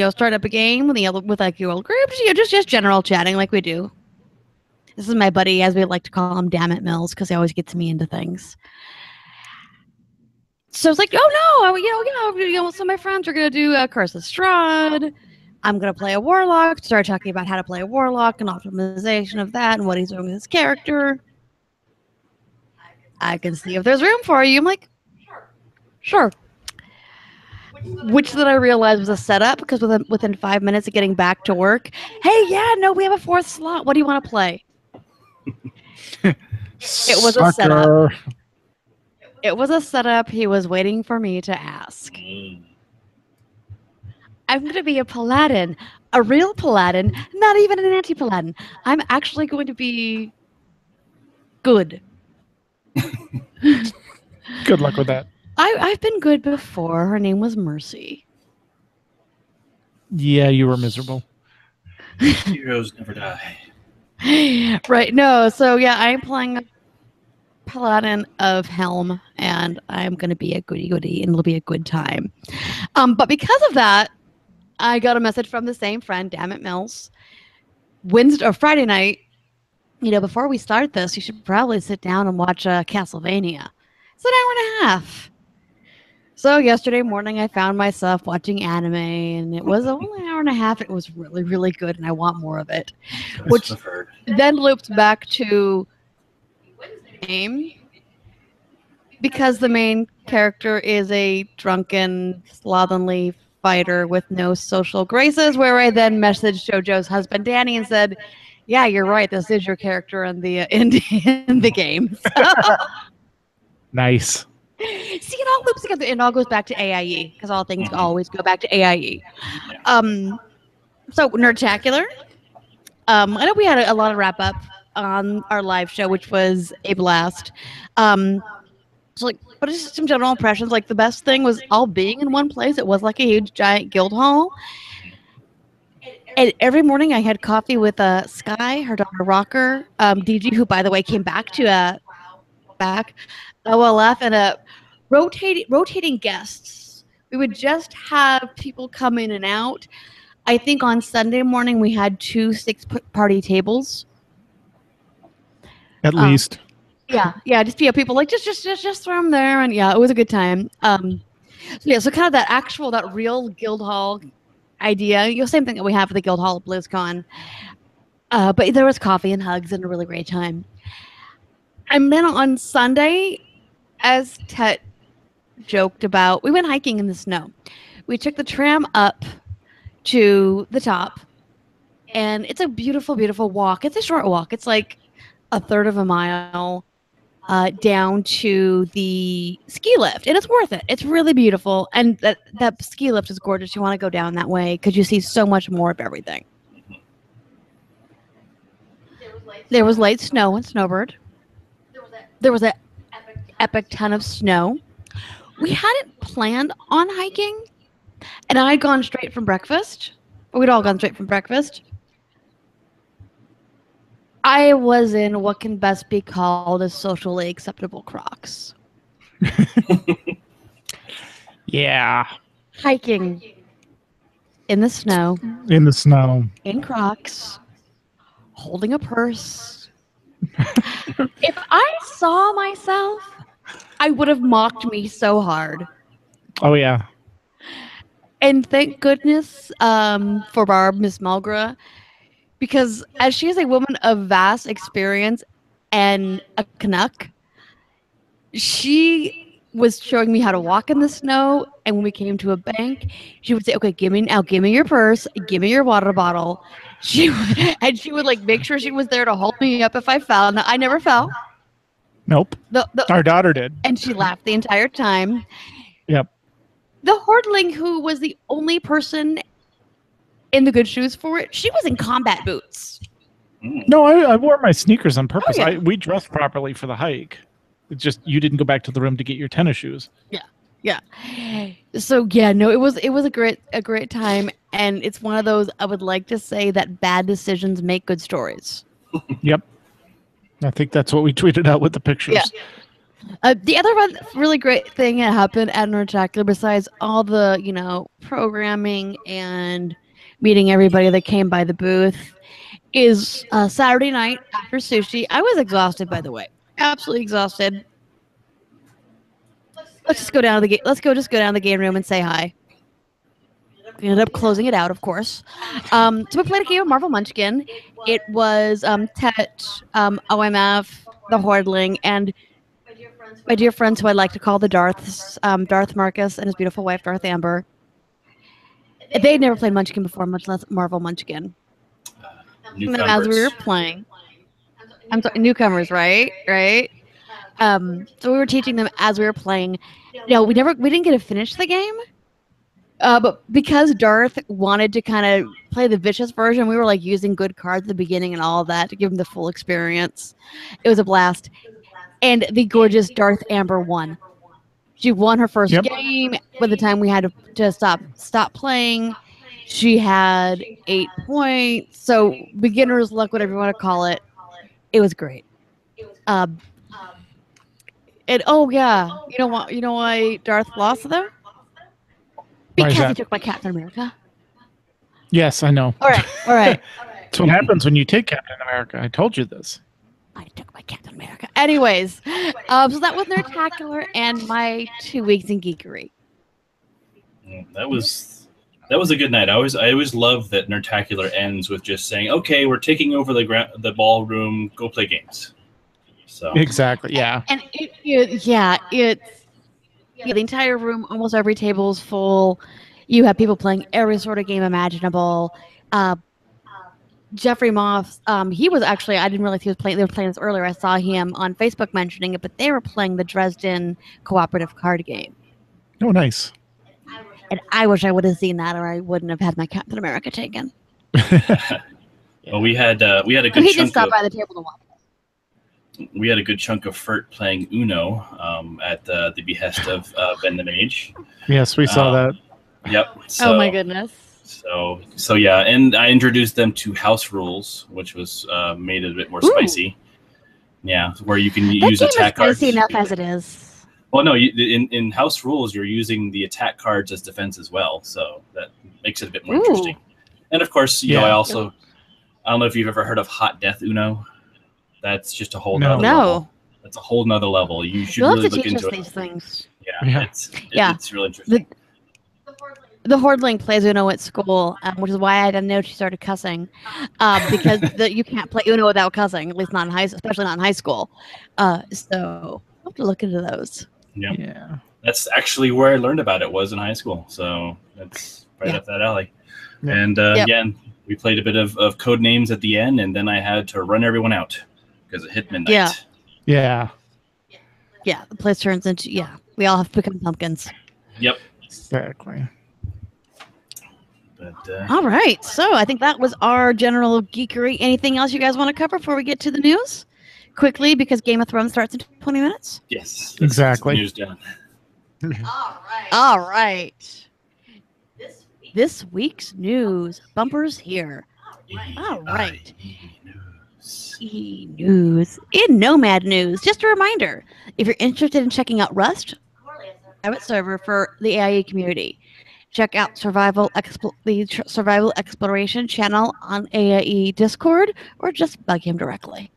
start up a game with like your old groups? Just general chatting like we do. This is my buddy, as we like to call him, Damn It Mills, because he always gets me into things. So it's like, oh no, some of my friends are gonna do Curse of Strahd. I'm gonna play a warlock. Start talking about how to play a warlock and optimization of that and what he's doing with his character. I can see if there's room for you. I'm like, sure. Which then I realized was a setup because within 5 minutes of getting back to work, hey, yeah, no, we have a 4th slot. What do you want to play? It was a setup. It was a setup he was waiting for me to ask. I'm going to be a paladin, a real paladin, not even an anti-paladin. I'm actually going to be good. Good luck with that. I've been good before. Her name was Mercy. Yeah, you were miserable. Heroes never die. Right. No. So yeah, I'm playing a Paladin of Helm, and I'm going to be a goody-goody, and it'll be a good time. But because of that, I got a message from the same friend, Damn It Mills, Friday night. Before we start this, you should probably sit down and watch Castlevania. It's an hour and a half. So yesterday morning, I found myself watching anime, and it was only an hour and a half. It was really, really good, and I want more of it. Which then loops back to game, because the main character is a drunken, slovenly fighter with no social graces, where I then messaged JoJo's husband, Danny, and said, yeah, you're right. This is your character in the in the game. Nice. See, it all loops together. It all goes back to AIE, because all things always go back to AIE. So, Nerdtacular. I know we had a lot of wrap-up on our live show, which was a blast. So, but just some general impressions. Like, the best thing was all being in one place. It was like a huge, giant guild hall. And every morning I had coffee with Sky, her daughter Rocker, DG, who, by the way, came back to OLF, and rotating guests. We would just have people come in and out. I think on Sunday morning we had 2 6-party tables. At least. Yeah, just people like just throw them there, and yeah, it was a good time. So kind of that real guild hall idea. Same thing that we have for the guild hall at BlizzCon. But there was coffee and hugs and a really great time. And then on Sunday, as Tet joked about, we went hiking in the snow. We took the tram up to the top, and it's a beautiful, beautiful walk. It's a short walk. It's like a third of a mile down to the ski lift, and it's worth it. It's really beautiful, and that ski lift is gorgeous. You want to go down that way because you see so much more of everything. There was light snow and snowbird. There was an epic ton of snow. We hadn't planned on hiking, and I had gone straight from breakfast. We'd all gone straight from breakfast. I was in what can best be called as socially acceptable Crocs. Yeah. Hiking in the snow. In the snow. In Crocs. Holding a purse. If I saw myself, I would have mocked me so hard. Oh, yeah. And thank goodness for Barb, Miss Mulgra, because as she is a woman of vast experience and a Canuck, she was showing me how to walk in the snow. And when we came to a bank, she would say, "Okay, give me your purse, give me your water bottle." She would like make sure she was there to hold me up if I fell. Now, I never fell. Nope. Our daughter did. And she laughed the entire time. Yep. The Hordling, who was the only person in the good shoes for it, she was in combat boots. No, I wore my sneakers on purpose. Oh, yeah. We dressed properly for the hike. It's just you didn't go back to the room to get your tennis shoes. Yeah. Yeah. So yeah, no, it was a great time, and it's one of those I would like to say that bad decisions make good stories. Yep. I think that's what we tweeted out with the pictures. Yeah. The other one really great thing that happened at Nerdtacular, besides all the programming and meeting everybody that came by the booth, is Saturday night after sushi. I was exhausted, by the way, absolutely exhausted. Let's just go down to the just go down to the game room and say hi. We ended up closing it out, of course. So we played a game of Marvel Munchkin. It was Tet, OMF, the Hordling, and my dear friends who I like to call the Darths, Darth Marcus and his beautiful wife, Darth Amber. They'd never played Munchkin before, much less Marvel Munchkin. And as we were playing, I'm sorry, newcomers, right? Right. So we were teaching them as we were playing. We didn't get to finish the game. But because Darth wanted to kind of play the vicious version, we were like using good cards at the beginning and all of that to give him the full experience. It was a blast. And the gorgeous Darth Amber won. She won her first game. By the time we had to stop playing, she had 8 points. So beginner's luck, whatever you want to call it. It was great. And oh yeah, you know why Darth lost though? Because he took my Captain America. Yes, I know. All right. That's what happens when you take Captain America. I told you this. I took my Captain America. Anyways, so that was Nerdtacular and my 2 weeks in geekery. That was a good night. I always love that Nerdtacular ends with just saying, "Okay, we're taking over the ballroom. Go play games." So exactly, yeah. And it's the entire room, almost every table is full. You have people playing every sort of game imaginable. Jeffrey Moss, he was actually, I didn't realize he was playing. They were playing this earlier. I saw him on Facebook mentioning it, but they were playing the Dresden cooperative card game. Oh, nice. And I wish I would have seen that, or I wouldn't have had my Captain America taken. Well, we had a good. He did stop by the table to watch. We had a good chunk of Fert playing Uno at the behest of Ben the Mage. Yes, we saw that. Yep. So, oh my goodness. So yeah, and I introduced them to House Rules, which was made it a bit more spicy. Yeah, where you can use attack cards. Spicy enough as it is. Well, no, in House Rules, you're using the attack cards as defense as well, so that makes it a bit more interesting. And of course, you know, I don't know if you've ever heard of Hot Death Uno. That's just a whole nother level. That's a whole nother level. You should really look into it. These things. Yeah, it's really interesting. The Hordling plays Uno at school, which is why I didn't know she started cussing, because you can't play Uno without cussing, at least not in especially not in high school. So I'll have to look into those. Yeah, that's actually where I learned about it, was in high school. So that's right up that alley. Yeah. And again, we played a bit of code names at the end, and then I had to run everyone out because it hit midnight. Yeah. The place turns into we all have to become pumpkins. Yep. Exactly. But, all right, so I think that was our general geekery. Anything else you guys want to cover before we get to the news? Quickly, because Game of Thrones starts in 20 minutes. Yes, exactly. News done. All right. This week's news bumpers here. All right. E-News. In Nomad News, just a reminder, if you're interested in checking out Rust, private server for the AIE community, check out the Survival Exploration channel on AIE Discord, or just bug him directly.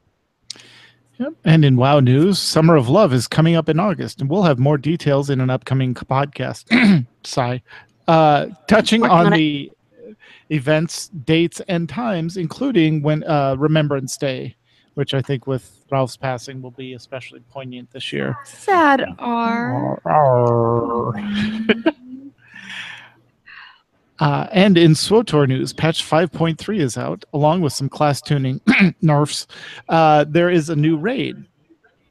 Yep. And in WoW news, Summer of Love is coming up in August, and we'll have more details in an upcoming podcast. Sigh. Touching on the events, dates, and times, including when Remembrance Day, which I think with Ralph's passing will be especially poignant this year. Sad. And in SWOTOR news, patch 5.3 is out, along with some class tuning nerfs. There is a new raid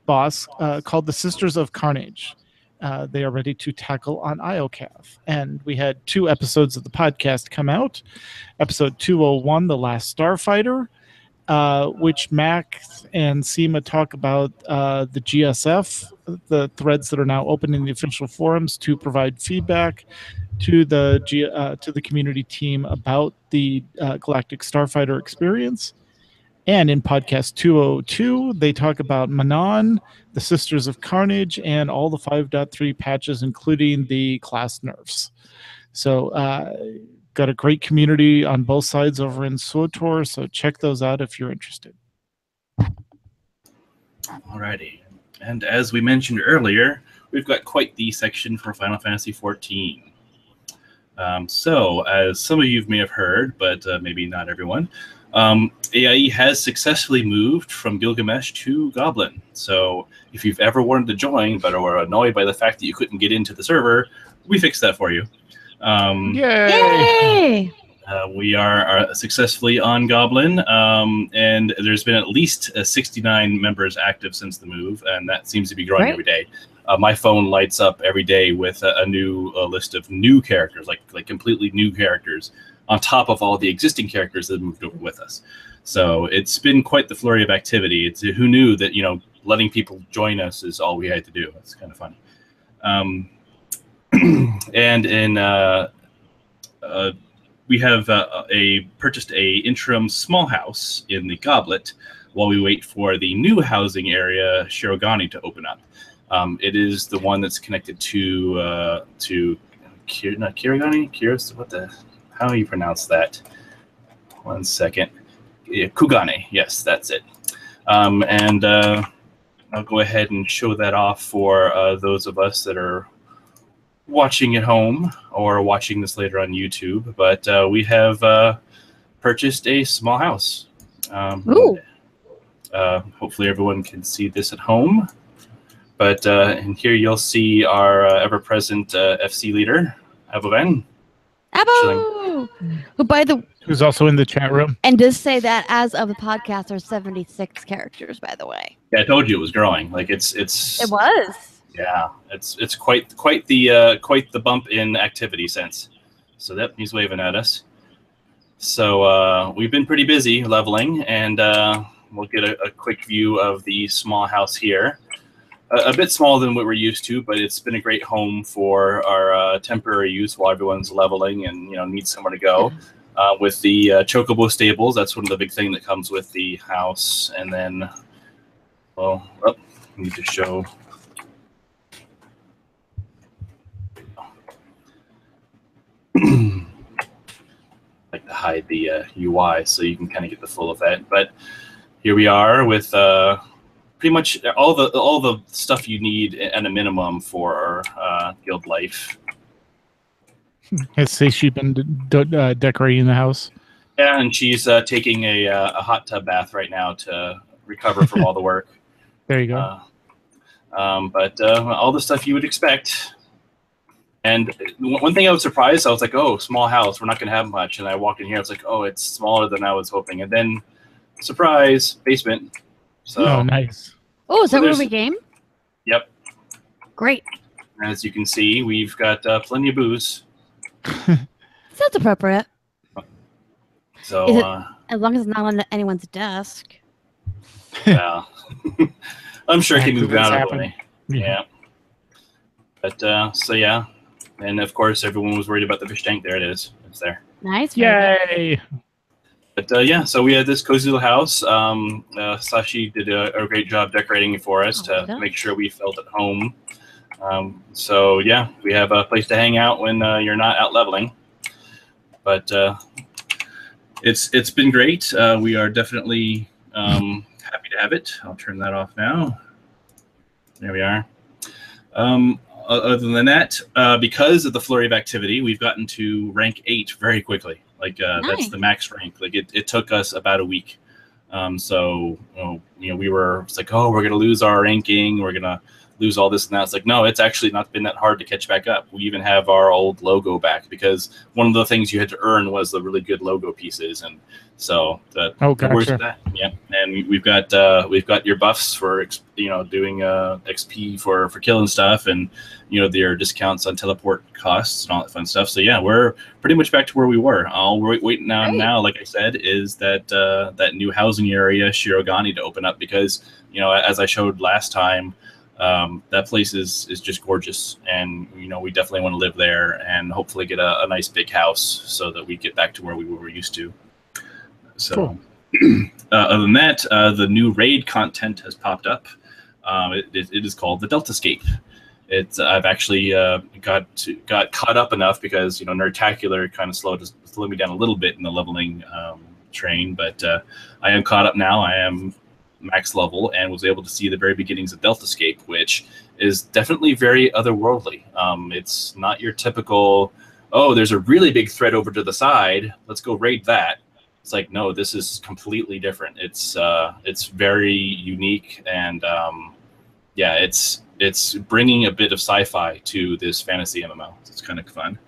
boss called the Sisters of Carnage. They are ready to tackle on IOCAF. And we had 2 episodes of the podcast come out. Episode 201, The Last Starfighter, which Max and Seema talk about the GSF, the threads that are now open in the official forums to provide feedback to the community team about the Galactic Starfighter experience. And in podcast 202, they talk about Manon, the Sisters of Carnage, and all the 5.3 patches, including the class nerfs. So, got a great community on both sides over in SWTOR, so check those out if you're interested. Alrighty. And as we mentioned earlier, we've got quite the section for Final Fantasy XIV. So, as some of you may have heard, but maybe not everyone, AIE has successfully moved from Gilgamesh to Goblin. So if you've ever wanted to join but were annoyed by the fact that you couldn't get into the server, we fixed that for you. Yay! We are successfully on Goblin, and there's been at least 69 members active since the move, and that seems to be growing every day. My phone lights up every day with a new list of new characters, like completely new characters, on top of all the existing characters that have moved over with us. So it's been quite the flurry of activity. It's who knew that, you know, letting people join us is all we had to do. It's kind of funny. And in we have purchased a interim small house in the Goblet while we wait for the new housing area Shirogane to open up. It is the one that's connected to Kirigane. What the? How do you pronounce that? 1 second. Kugane. Yes, that's it. And I'll go ahead and show that off for those of us that are watching at home or watching this later on YouTube. But we have purchased a small house. Hopefully everyone can see this at home. But in here you'll see our ever-present FC leader, Aboven. Abo! Who's also in the chat room. And does say that as of the podcast, there's 76 characters, by the way. Yeah, I told you it was growing. Like it's. It was. Yeah, it's quite the bump in activity since. So that he's waving at us. So we've been pretty busy leveling, and we'll get a quick view of the small house here. A bit smaller than what we're used to, but it's been a great home for our temporary use while everyone's leveling and needs somewhere to go. With the Chocobo stables, that's one of the big things that comes with the house. And then, I need to show. Like to hide the UI so you can kind of get the full of that. But here we are with pretty much all the stuff you need at a minimum for guild life. Has Seishi been decorating the house? Yeah, and she's taking a hot tub bath right now to recover from all the work. There you go. But all the stuff you would expect. And one thing I was surprised, I was like, oh, small house, we're not going to have much. And I walked in here, I was like, oh, it's smaller than I was hoping. And then, surprise, basement. So, oh, nice. Oh, is that where we game? Yep. Great. As you can see, we've got plenty of booze. That's appropriate. So, as long as it's not on anyone's desk. Yeah. I'm sure he moved out of the way. Yeah. But, so yeah. And, of course, everyone was worried about the fish tank. There it is. It's there. Nice. Yay! But, yeah, so we had this cozy little house. Sashi did a great job decorating it for us to make sure we felt at home. So, yeah, we have a place to hang out when you're not out leveling. But it's been great. We are definitely happy to have it. I'll turn that off now. There we are. Other than that, because of the flurry of activity, we've gotten to rank 8 very quickly. Like that's the max rank. Like it took us about a week. So we were it's like, oh, we're gonna lose our ranking. We're gonna lose all this and that. It's like, no, it's actually not been that hard to catch back up. We even have our old logo back because one of the things you had to earn was the really good logo pieces, and so where's that? Yeah, and we've got your buffs for doing XP for killing stuff, and their discounts on teleport costs and all that fun stuff. So yeah, we're pretty much back to where we were. All we're waiting on now, like I said, is that new housing area Shirogane to open up because as I showed last time. That place is just gorgeous, and we definitely want to live there and hopefully get a nice big house so that we get back to where we were used to. So, cool. Other than that, the new raid content has popped up. It is called the Deltascape. I've actually got caught up enough because Nerdtacular kind of slowed me down a little bit in the leveling train, but I am caught up now. I am max level and was able to see the very beginnings of Deltascape, which is definitely very otherworldly. It's not your typical, oh, there's a really big threat over to the side, let's go raid that. It's like, no, this is completely different. It's very unique, and it's bringing a bit of sci-fi to this fantasy MMO. It's kind of fun.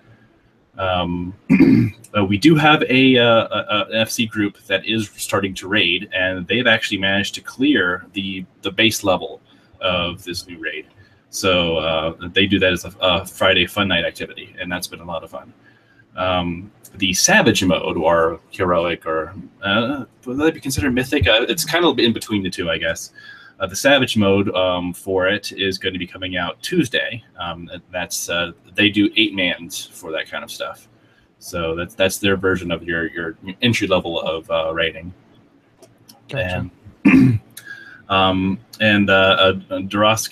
We do have an FC group that is starting to raid, and they've actually managed to clear the base level of this new raid. So they do that as a Friday fun night activity, and that's been a lot of fun. The Savage mode, or heroic, or would that be considered mythic? It's kind of in between the two, I guess. The Savage mode for it is going to be coming out Tuesday. That's they do 8-mans for that kind of stuff. So that's their version of your entry level of rating. Gotcha. And Duras,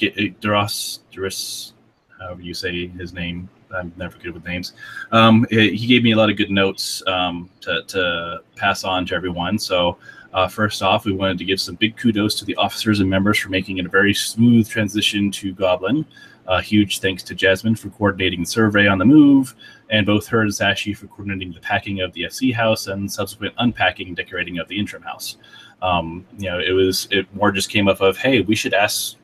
however you say his name, I'm never good with names. He gave me a lot of good notes to pass on to everyone. So first off, we wanted to give some big kudos to the officers and members for making it a very smooth transition to Goblin. Huge thanks to Jasmine for coordinating the survey on the move, and both her and Sashi for coordinating the packing of the FC house and subsequent unpacking and decorating of the interim house. It more just came up of, hey, we should ask,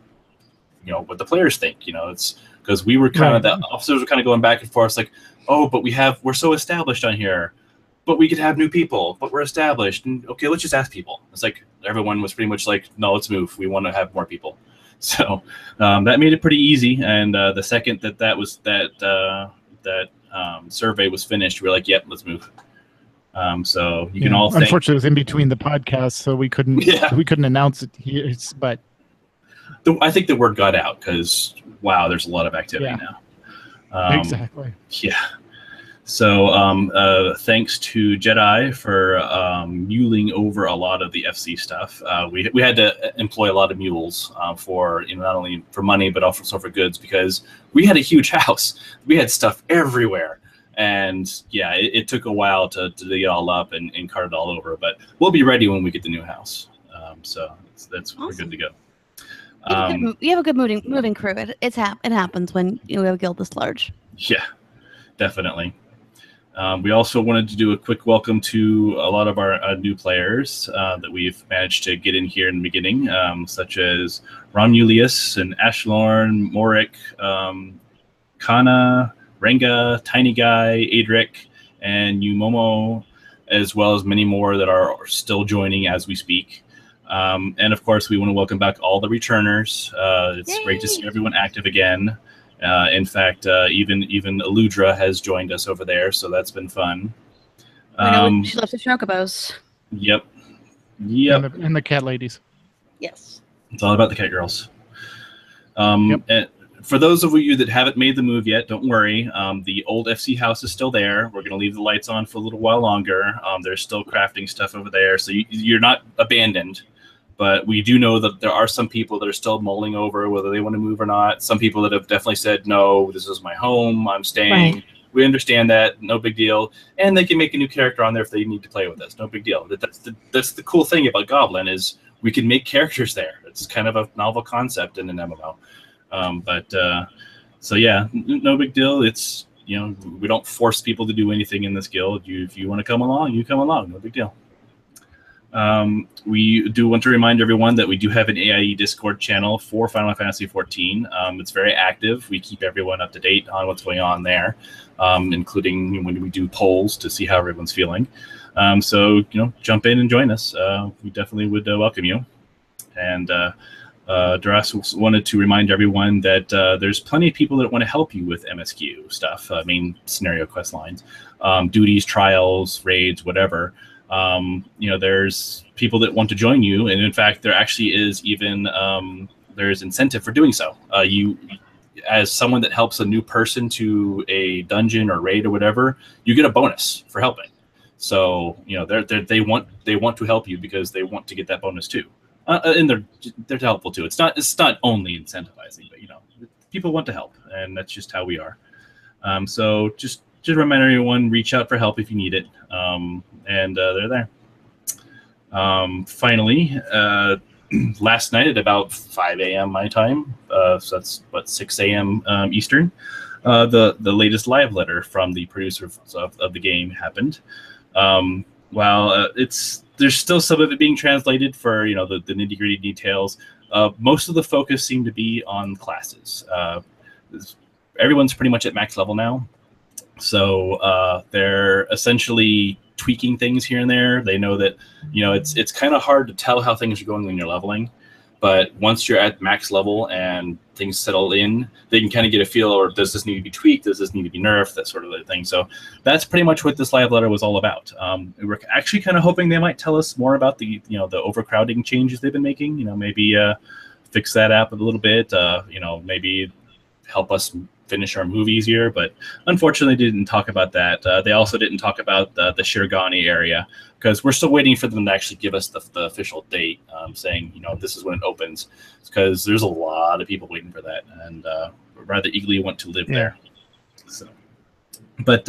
what the players think. It's because we were kind of, the officers were kind of going back and forth, like, oh, but we're so established on here, but we could have new people, but we're established, and okay, let's just ask people. It's like everyone was pretty much like, no, let's move. We want to have more people. So that made it pretty easy. And the second that survey was finished, we were like, yep, let's move. So you can all thank. Unfortunately, it was in between the podcasts, so we couldn't announce it here. But I think the word got out because wow, there's a lot of activity now. Exactly. Yeah. So thanks to Jedi for muling over a lot of the FC stuff. We had to employ a lot of mules for not only for money but also for goods, because we had a huge house. We had stuff everywhere, and yeah, it took a while to dig it all up and cart it all over. But we'll be ready when we get the new house. So that's awesome. We're good to go. You have a good moving crew. It happens when you have a guild this large. Yeah, definitely. We also wanted to do a quick welcome to a lot of our new players that we've managed to get in here in the beginning, such as Romulius and Ashlorn, Morik, Kana, Renga, Tiny Guy, Adric, and Yumomo, as well as many more that are still joining as we speak. And of course, we want to welcome back all the returners. It's great to see everyone active again. In fact, even Eludra has joined us over there, so that's been fun. She loves the chocobos. Yep. And the cat ladies. Yes. It's all about the cat girls. And for those of you that haven't made the move yet, don't worry. The old FC house is still there. We're going to leave the lights on for a little while longer. There's still crafting stuff over there, so you're not abandoned. But we do know that there are some people that are still mulling over whether they want to move or not. Some people that have definitely said, no, this is my home, I'm staying. Right. We understand that, no big deal. And they can make a new character on there if they need to play with us, no big deal. That's the cool thing about Goblin is we can make characters there. It's kind of a novel concept in an MMO. So yeah, no big deal. It's, we don't force people to do anything in this guild. If you want to come along, you come along, no big deal. We do want to remind everyone that we do have an AIE Discord channel for Final Fantasy XIV. It's very active. We keep everyone up to date on what's going on there, including when we do polls to see how everyone's feeling. So, jump in and join us. We definitely would welcome you. And Duras wanted to remind everyone that there's plenty of people that want to help you with MSQ stuff, main scenario quest lines, duties, trials, raids, whatever. There's people that want to join you, and in fact, there actually is even there's incentive for doing so. You, as someone that helps a new person to a dungeon or raid or whatever, you get a bonus for helping. So they want to help you because they want to get that bonus too, and they're helpful too. It's not only incentivizing, but people want to help, and that's just how we are. So just remind everyone, reach out for help if you need it. And they're there. Finally, last night at about 5 a.m. my time, so that's 6 a.m. Eastern, the latest live letter from the producers of the game happened. While there's still some of it being translated for the nitty-gritty details, most of the focus seemed to be on classes. Everyone's pretty much at max level now, so they're essentially tweaking things here and there. They know that it's kind of hard to tell how things are going when you're leveling, but once you're at max level and things settle in, they can kind of get a feel, or does this need to be tweaked, does this need to be nerfed, that sort of thing. So that's pretty much what this live letter was all about. We're actually kind of hoping they might tell us more about the the overcrowding changes they've been making. Maybe fix that app a little bit, maybe help us finish our move easier, but unfortunately they didn't talk about that. They also didn't talk about the Shirgani area, because we're still waiting for them to actually give us the official date, saying this is when it opens, because there's a lot of people waiting for that, and rather eagerly want to live there. So, but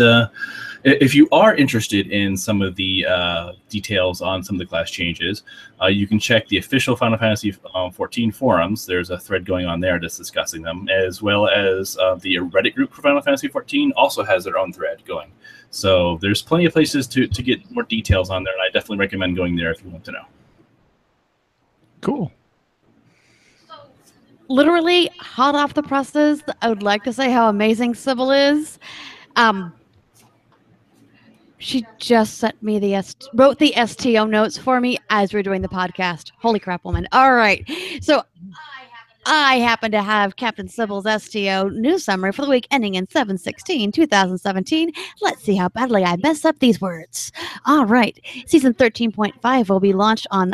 if you are interested in some of the details on some of the class changes, you can check the official Final Fantasy XIV forums. There's a thread going on there that's discussing them, as well as the Reddit group for Final Fantasy XIV also has their own thread going. So there's plenty of places to get more details on there, and I definitely recommend going there if you want to know. Cool. Literally hot off the presses, I would like to say how amazing Sybil is. She just sent me wrote the STO notes for me as we're doing the podcast. Holy crap, woman. All right. So I happen to have Captain Sybil's STO news summary for the week ending in 7/16/2017. Let's see how badly I mess up these words. All right. Season 13.5 will be launched on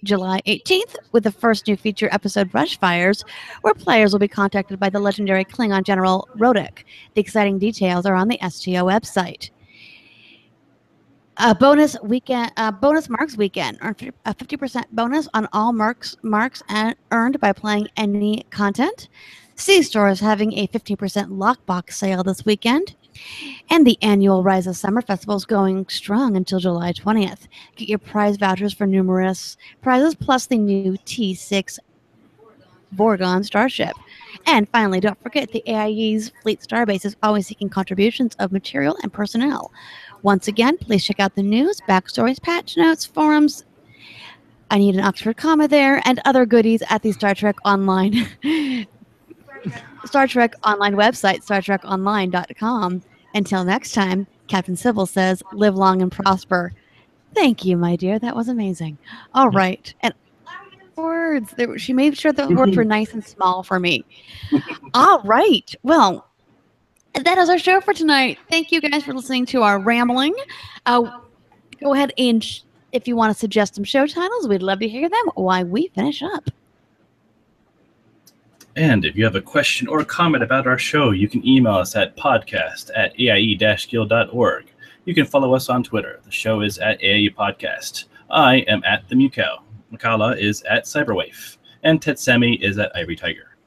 July 18th with the first new feature episode, Brushfires, where players will be contacted by the legendary Klingon General Rodek. The exciting details are on the STO website. A bonus marks weekend. Earn a 50% bonus on all marks earned by playing any content. C-Store is having a 15% lockbox sale this weekend. And the annual Rise of Summer Festival is going strong until July 20th. Get your prize vouchers for numerous prizes, plus the new T6 Vorgon starship. And finally, don't forget the AIE's Fleet Starbase is always seeking contributions of material and personnel. Once again, please check out the news, backstories, patch notes, forums. I need an Oxford comma there, and other goodies at the Star Trek Online website, StarTrekOnline.com. Until next time, Captain Sybil says, live long and prosper. Thank you, my dear. That was amazing. All right. And words. She made sure the words were nice and small for me. All right. Well, that is our show for tonight. Thank you guys for listening to our rambling. Go ahead and, if you want to suggest some show titles, we'd love to hear them while we finish up. And if you have a question or a comment about our show, you can email us at podcast@aie-guild.org. You can follow us on Twitter. The show is at AIE Podcast. I am at The Mewcow. Makala is at Cyberwaif. And Tetsemi is at Ivory Tiger.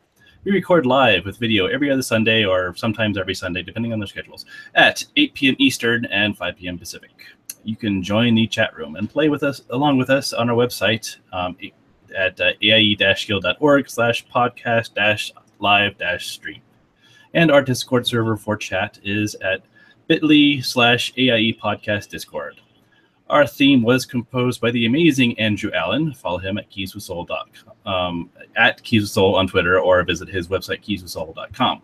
We record live with video every other Sunday, or sometimes every Sunday, depending on their schedules, at 8 p.m. Eastern and 5 p.m. Pacific. You can join the chat room and play with us, along with us, on our website at aie-guild.org/podcast-live-stream. And our Discord server for chat is at bit.ly/AIE Podcast Discord. Our theme was composed by the amazing Andrew Allen. Follow him at keyswithsoul.com, at keyswithsoul on Twitter, or visit his website, keyswithsoul.com.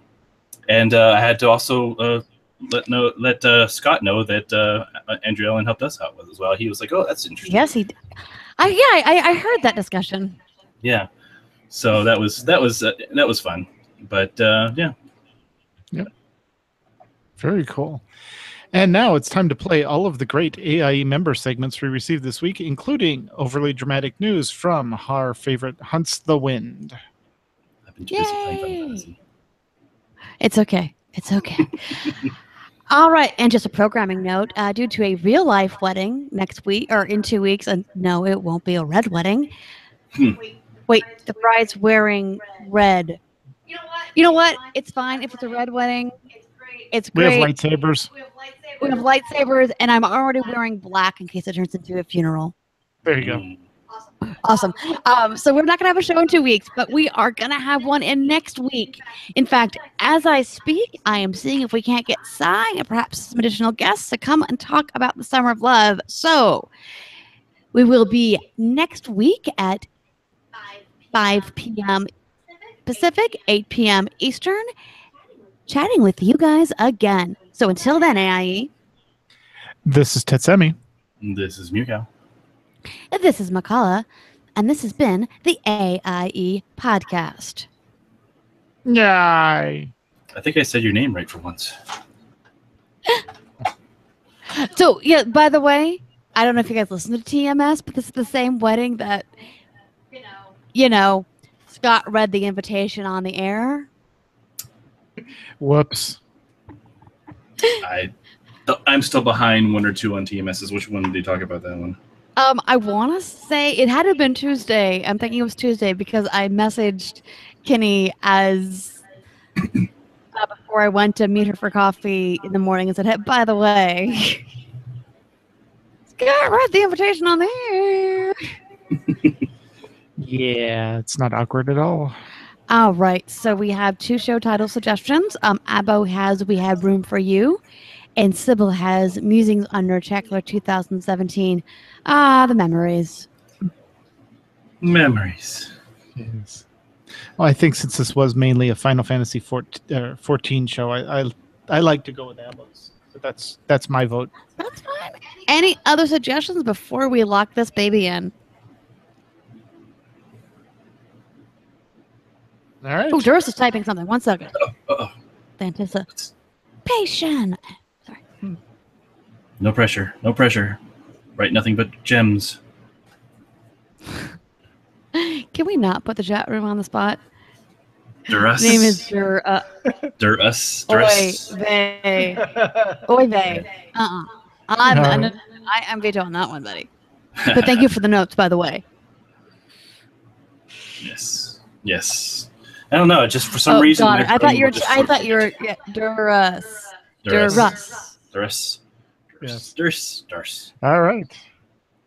And I had to also let Scott know that Andrew Allen helped us out with as well. He was like, "Oh, that's interesting." Yes, he. I heard that discussion. Yeah. So that was fun. But yeah. Yep. Very cool. And now it's time to play all of the great AIE member segments we received this week, including overly dramatic news from our favorite Hunts the Wind. I've been too busy playing Final Fantasy. It's okay. It's okay. All right, and just a programming note, due to a real-life wedding next week, or in 2 weeks, and no, it won't be a red wedding. Wait, the bride's wearing red. You know what? It's fine if it's a red wedding. It's We great. have lightsabers. We have lightsabers, and I'm already wearing black in case it turns into a funeral. There you go. Awesome. So we're not going to have a show in 2 weeks, but we are going to have one in next week. In fact, as I speak, I am seeing if we can't get Sai and perhaps some additional guests to come and talk about the Summer of Love. So we will be next week at 5 p.m. Pacific, 8 p.m. Eastern, chatting with you guys again. So until then, AIE. This is Tetsemi. This is Mewcow. This is Makala, and this has been the AIE Podcast. Yay. I think I said your name right for once. So, yeah, by the way, I don't know if you guys listen to TMS, but this is the same wedding that, Scott read the invitation on the air. Whoops. I'm still behind 1 or 2 on TMSs. Which one did you talk about that one? I want to say it had to have been Tuesday. I'm thinking it was Tuesday because I messaged Kenny as before I went to meet her for coffee in the morning and said, "Hey, by the way, Scott read the invitation on the air." Yeah, it's not awkward at all. All right, so we have 2 show title suggestions. Abo has "We Have Room for You," and Sybil has "Musings Under Checkler 2017." The memories. Memories. Yes. Well, I think since this was mainly a Final Fantasy 14 show, I like to go with Abos. So that's my vote. That's fine. Any other suggestions before we lock this baby in? All right. Oh, Doris is typing something. 1 second. Uh-oh. Anticipation. Sorry. No pressure. No pressure. Write nothing but gems. Can we not put the chat room on the spot? Durus. His name is Durus. Oy vey. Oy vey. I'm vetoing that one, buddy. But thank you for the notes, by the way. Yes. Yes. I don't know. Just for some reason. God, I thought you were Durus. Durus. Yes. Durus. All right.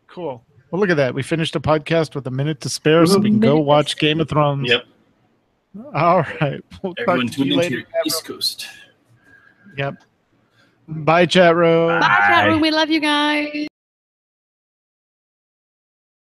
Cool. Well, look at that. We finished a podcast with a minute to spare, so we can go watch Game of Thrones. Yep. All right. We'll Everyone talk to you tune into later. your East Coast. Yep. Bye, chat room. Bye, chat room. We love you guys.